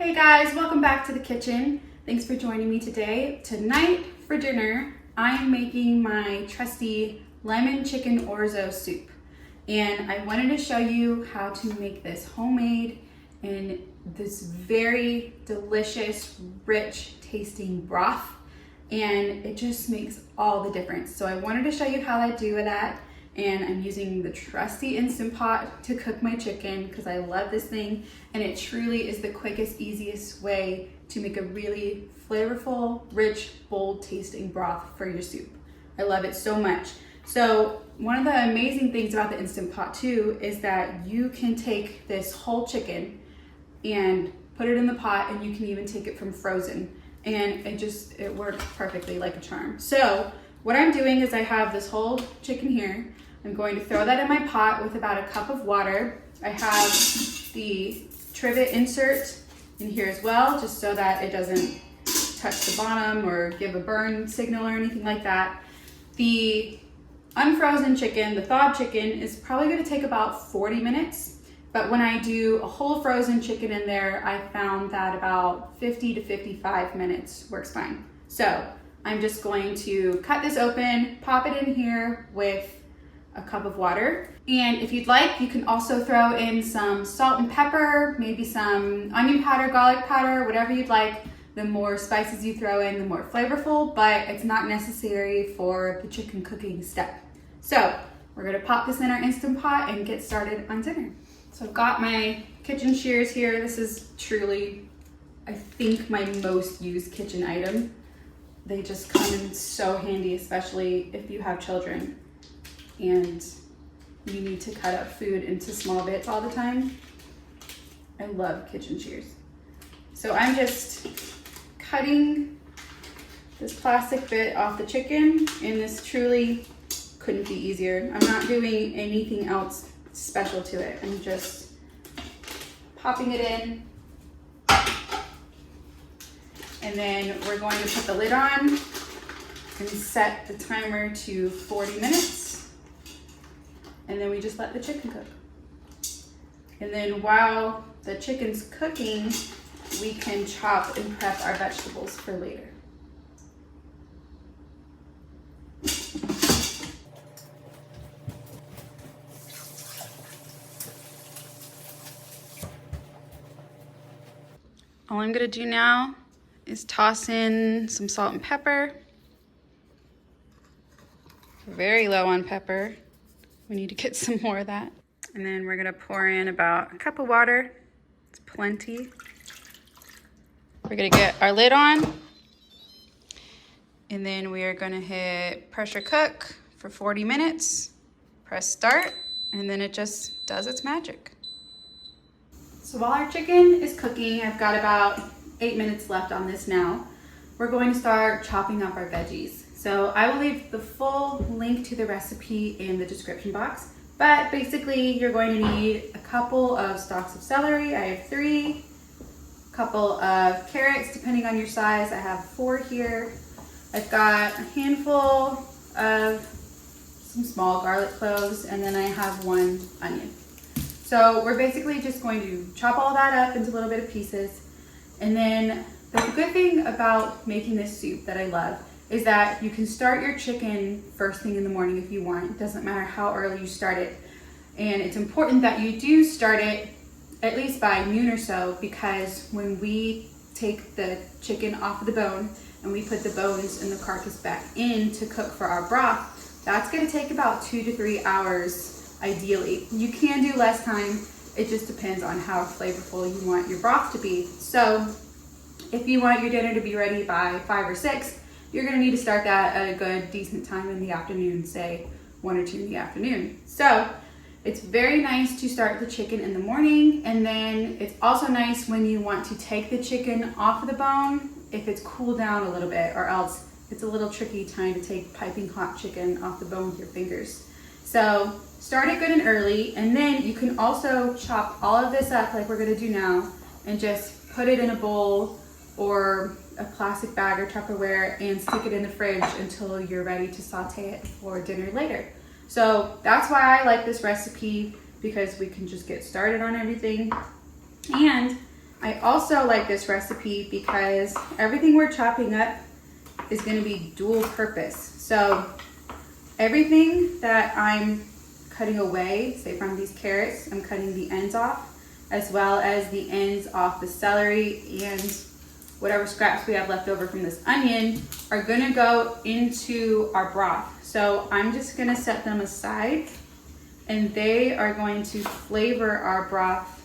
Hey guys, welcome back to the kitchen. Thanks for joining me today. Tonight for dinner, I am making my trusty lemon chicken orzo soup. And I wanted to show you how to make this homemade in this very delicious, rich tasting broth. And it just makes all the difference. So I wanted to show you how I do that. And I'm using the trusty Instant Pot to cook my chicken because I love this thing, and it truly is the quickest, easiest way to make a really flavorful, rich, bold tasting broth for your soup. I love it so much. So one of the amazing things about the Instant Pot too is that you can take this whole chicken and put it in the pot, and you can even take it from frozen, and it works perfectly like a charm. So what I'm doing is I have this whole chicken here. I'm going to throw that in my pot with about a cup of water. I have the trivet insert in here as well, just so that it doesn't touch the bottom or give a burn signal or anything like that. The unfrozen chicken, the thawed chicken, is probably gonna take about 40 minutes. But when I do a whole frozen chicken in there, I found that about 50 to 55 minutes works fine. So I'm just going to cut this open, pop it in here with a cup of water. And if you'd like, you can also throw in some salt and pepper, maybe some onion powder, garlic powder, whatever you'd like. The more spices you throw in, the more flavorful, but it's not necessary for the chicken cooking step. So we're gonna pop this in our Instant Pot and get started on dinner. So I've got my kitchen shears here. This is truly, I think, my most used kitchen item. They just come in so handy, especially if you have children and you need to cut up food into small bits all the time. I love kitchen shears. So I'm just cutting this plastic bit off the chicken, and this truly couldn't be easier. I'm not doing anything else special to it. I'm just popping it in. And then we're going to put the lid on and set the timer to 40 minutes. And then we just let the chicken cook. And then while the chicken's cooking, we can chop and prep our vegetables for later. All I'm gonna do now is toss in some salt and pepper. Very low on pepper. We need to get some more of that. And then we're gonna pour in about a cup of water. It's plenty. We're gonna get our lid on. And then we are gonna hit pressure cook for 40 minutes. Press start, and then it just does its magic. So while our chicken is cooking, I've got about 8 minutes left on this now. We're going to start chopping up our veggies. So I will leave the full link to the recipe in the description box, but basically you're going to need a couple of stalks of celery. I have 3, a couple of carrots, depending on your size. I have 4 here. I've got a handful of some small garlic cloves, and then I have 1 onion. So we're basically just going to chop all that up into a little bit of pieces. And then the good thing about making this soup that I love is that you can start your chicken first thing in the morning if you want. It doesn't matter how early you start it. And it's important that you do start it at least by noon or so, because when we take the chicken off of the bone and we put the bones and the carcass back in to cook for our broth, that's gonna take about 2 to 3 hours ideally. You can do less time. It just depends on how flavorful you want your broth to be. So if you want your dinner to be ready by 5 or 6, you're gonna need to start that at a good, decent time in the afternoon, say 1 or 2 in the afternoon. So it's very nice to start the chicken in the morning, and then it's also nice when you want to take the chicken off of the bone if it's cooled down a little bit, or else it's a little tricky trying to take piping hot chicken off the bone with your fingers. So start it good and early, and then you can also chop all of this up like we're gonna do now and just put it in a bowl or a plastic bag or Tupperware and stick it in the fridge until you're ready to saute it for dinner later. So that's why I like this recipe, because we can just get started on everything. And I also like this recipe because everything we're chopping up is going to be dual purpose. So everything that I'm cutting away, say from these carrots, I'm cutting the ends off, as well as the ends off the celery and whatever scraps we have left over from this onion are going to go into our broth. So I'm just going to set them aside, and they are going to flavor our broth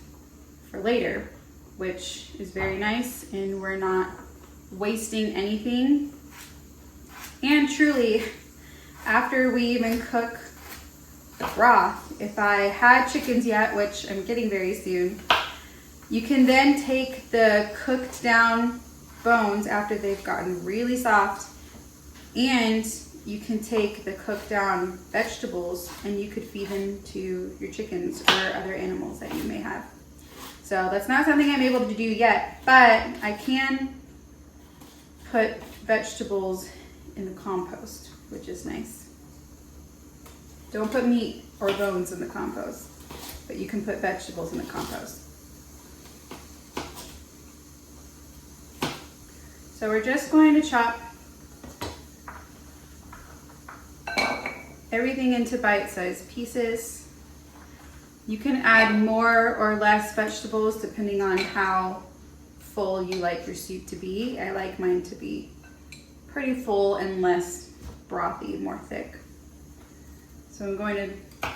for later, which is very nice, and we're not wasting anything. And truly, after we even cook the broth, if I had chickens yet, which I'm getting very soon, you can then take the cooked down bones after they've gotten really soft, and you can take the cooked down vegetables and you could feed them to your chickens or other animals that you may have. So that's not something I'm able to do yet, but I can put vegetables in the compost, which is nice. Don't put meat or bones in the compost, but you can put vegetables in the compost. So we're just going to chop everything into bite-sized pieces. You can add more or less vegetables depending on how full you like your soup to be. I like mine to be pretty full and less brothy, more thick. So I'm going to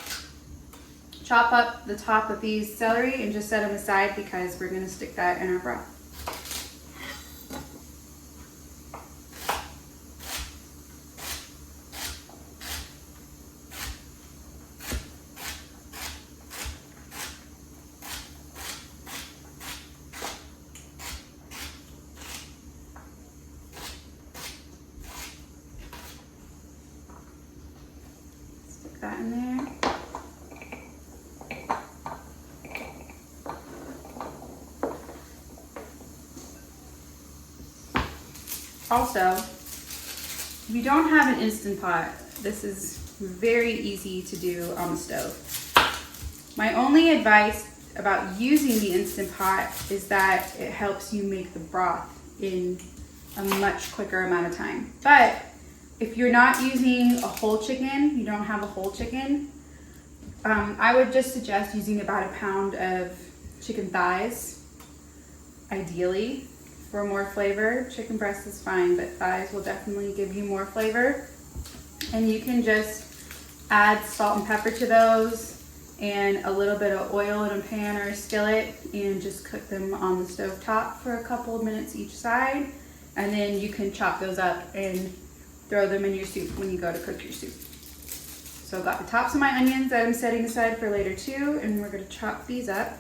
chop up the top of these celery and just set them aside because we're going to stick that in our broth. That in there. Also, if you don't have an Instant Pot, this is very easy to do on the stove. My only advice about using the Instant Pot is that it helps you make the broth in a much quicker amount of time. But if you're not using a whole chicken, you don't have a whole chicken, I would just suggest using about a pound of chicken thighs, ideally, for more flavor. Chicken breast is fine, but thighs will definitely give you more flavor. And you can just add salt and pepper to those and a little bit of oil in a pan or a skillet and just cook them on the stove top for a couple of minutes each side. And then you can chop those up and throw them in your soup when you go to cook your soup. So I've got the tops of my onions that I'm setting aside for later too, and we're going to chop these up.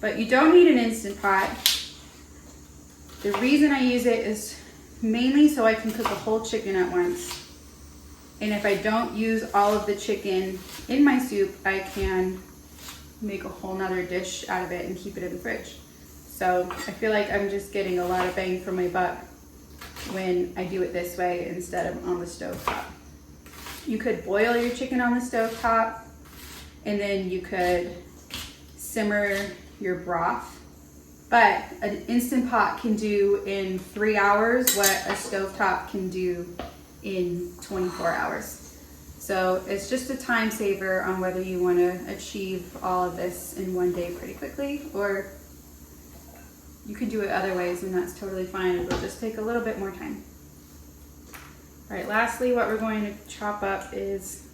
But you don't need an Instant Pot. The reason I use it is mainly so I can cook a whole chicken at once. And if I don't use all of the chicken in my soup, I can make a whole nother dish out of it and keep it in the fridge. So I feel like I'm just getting a lot of bang for my buck when I do it this way instead of on the stove top. You could boil your chicken on the stove top, and then you could simmer your broth. But an Instant Pot can do in 3 hours what a stovetop can do in 24 hours. So it's just a time saver on whether you want to achieve all of this in one day pretty quickly, or you can do it other ways, and that's totally fine. It'll just take a little bit more time. All right, lastly, what we're going to chop up is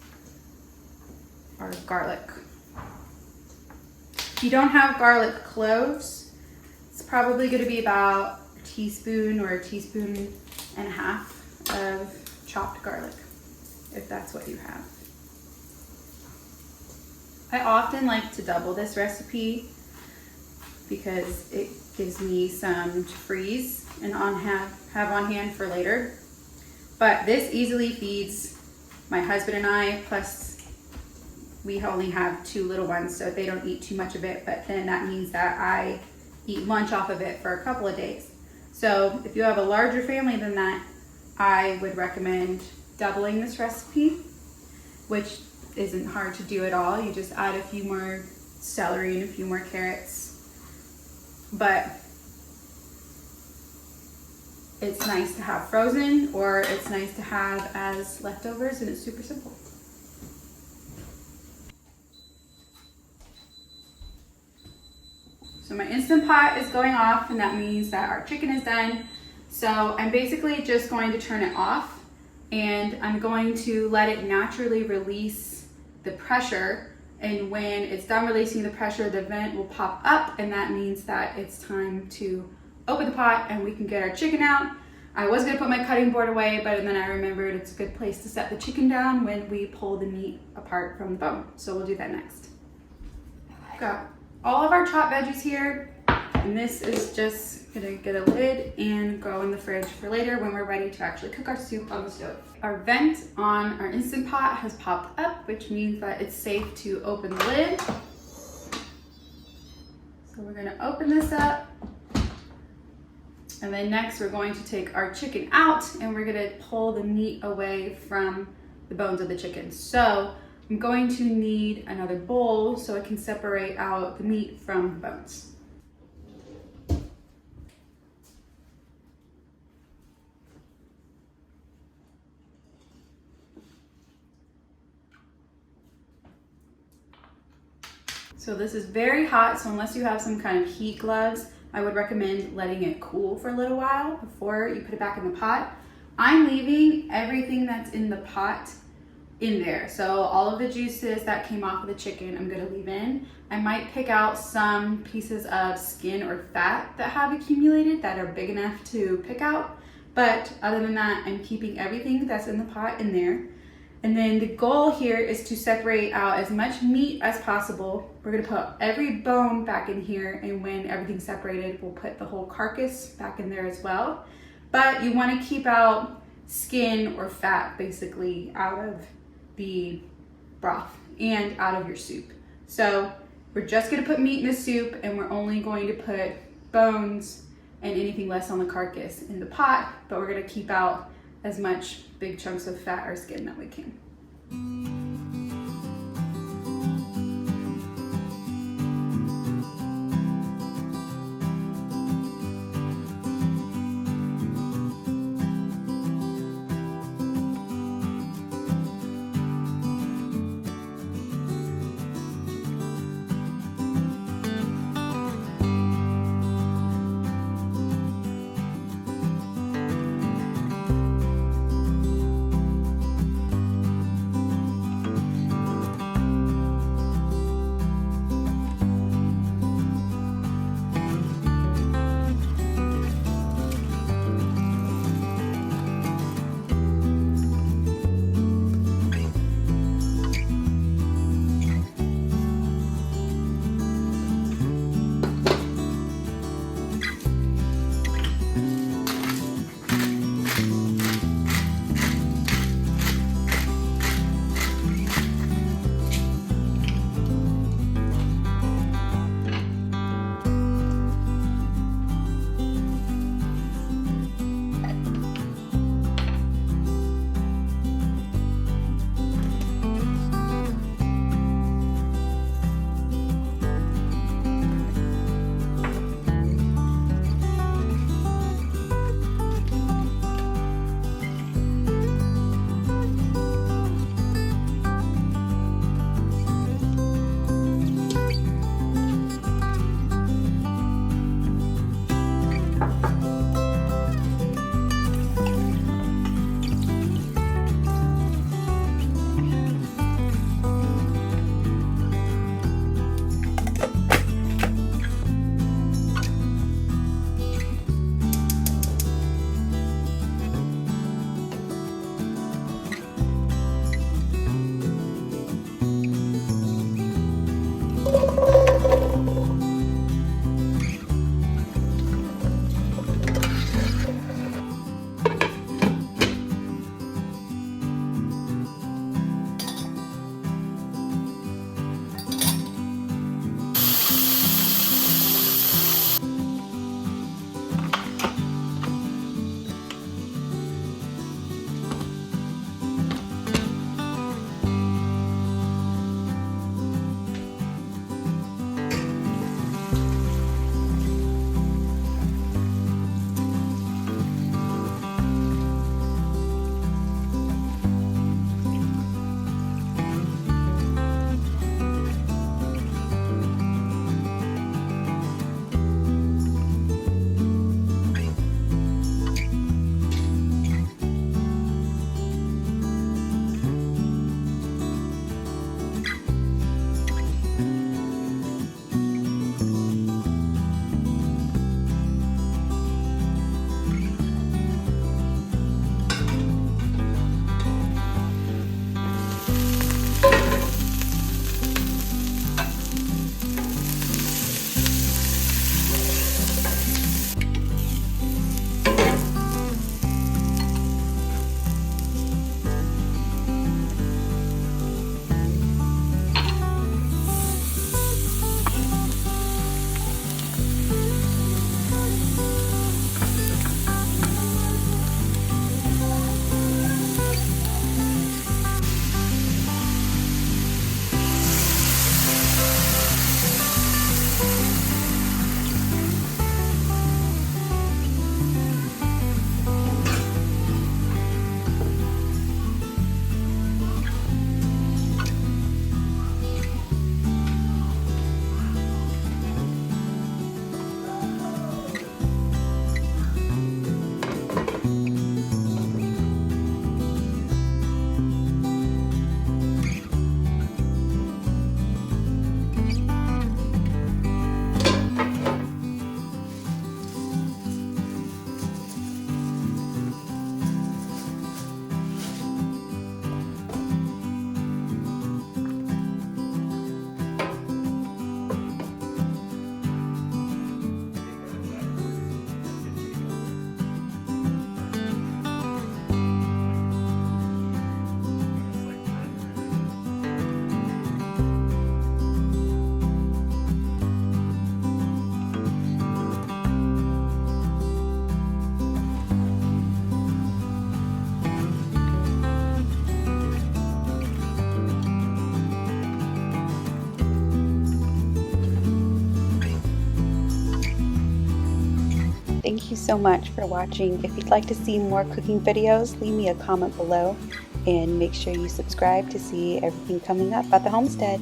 our garlic. If you don't have garlic cloves, it's probably going to be about a teaspoon or a teaspoon and a half of chopped garlic, if that's what you have. I often like to double this recipe because it gives me some to freeze and have on hand for later. But this easily feeds my husband and I, plus we only have 2 little ones, so they don't eat too much of it, but then that means that I eat lunch off of it for a couple of days. So if you have a larger family than that, I would recommend doubling this recipe, which isn't hard to do at all. You just add a few more celery and a few more carrots but it's nice to have frozen, or it's nice to have as leftovers, and it's super simple. So my Instant Pot is going off, and that means that our chicken is done. So I'm basically just going to turn it off, and I'm going to let it naturally release the pressure. And when it's done releasing the pressure, the vent will pop up, and that means that it's time to open the pot and we can get our chicken out. I was gonna put my cutting board away, but then I remembered it's a good place to set the chicken down when we pull the meat apart from the bone. So we'll do that next. Got all of our chopped veggies here, and this is just gonna get a lid and go in the fridge for later when we're ready to actually cook our soup on the stove. Our vent on our Instant Pot has popped up, which means that it's safe to open the lid. So we're gonna open this up. And then next we're going to take our chicken out, and we're gonna pull the meat away from the bones of the chicken. So I'm going to need another bowl so I can separate out the meat from the bones. So this is very hot, so unless you have some kind of heat gloves, I would recommend letting it cool for a little while before you put it back in the pot. I'm leaving everything that's in the pot in there. So all of the juices that came off of the chicken, I'm gonna leave in. I might pick out some pieces of skin or fat that have accumulated that are big enough to pick out. But other than that, I'm keeping everything that's in the pot in there. And then the goal here is to separate out as much meat as possible. We're gonna put every bone back in here, and when everything's separated, we'll put the whole carcass back in there as well. But you wanna keep out skin or fat basically out of the broth and out of your soup. So we're just gonna put meat in the soup, and we're only going to put bones and anything less on the carcass in the pot, but we're gonna keep out as much big chunks of fat or skin that we can. Thank you so much for watching. If you'd like to see more cooking videos, leave me a comment below and make sure you subscribe to see everything coming up at the homestead.